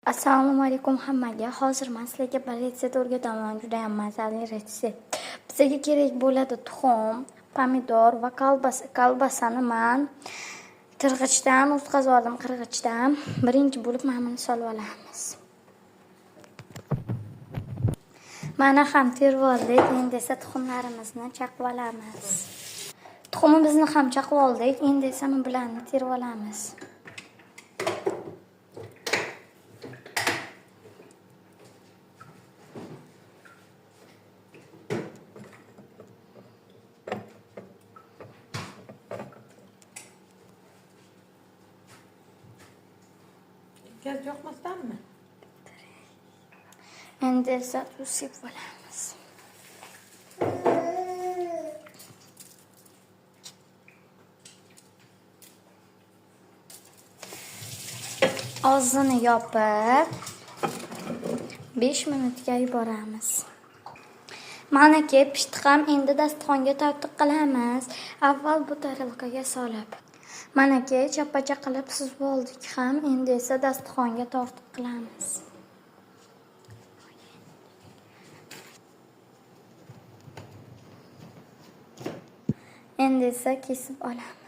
Assalomu alaykum hammaga. Hozir men sizlarga bir retsept o'rgataman. Juda ham mazali retsept. Bizga kerak bo'ladi tuxum, pomidor va kolbasa. Kolbasani men tirg'ichdan o'tkazib oldim, qirg'ichdan. Birinchi bo'lib mana buni solib olamiz. Mana ham terib oldik. Endi esa tuxumlarimizni chaqib olamiz. Tuxumimizni ham chaqib oldik. Endi esa men bularni terib olamiz. Gaz yoqmasdanmi? Endi esa tuz sepib olamiz. Og'zini yopib 5 minutga yuboramiz. Mana ki pishdi ham, endi dasturxonga tortiq qilamiz. Avval bu tarelkaga solib. Mana ki chappacha qilib suzib oldik ham, endi esa dasturxonga tortiq qilamiz. Endi esa kesib olamiz.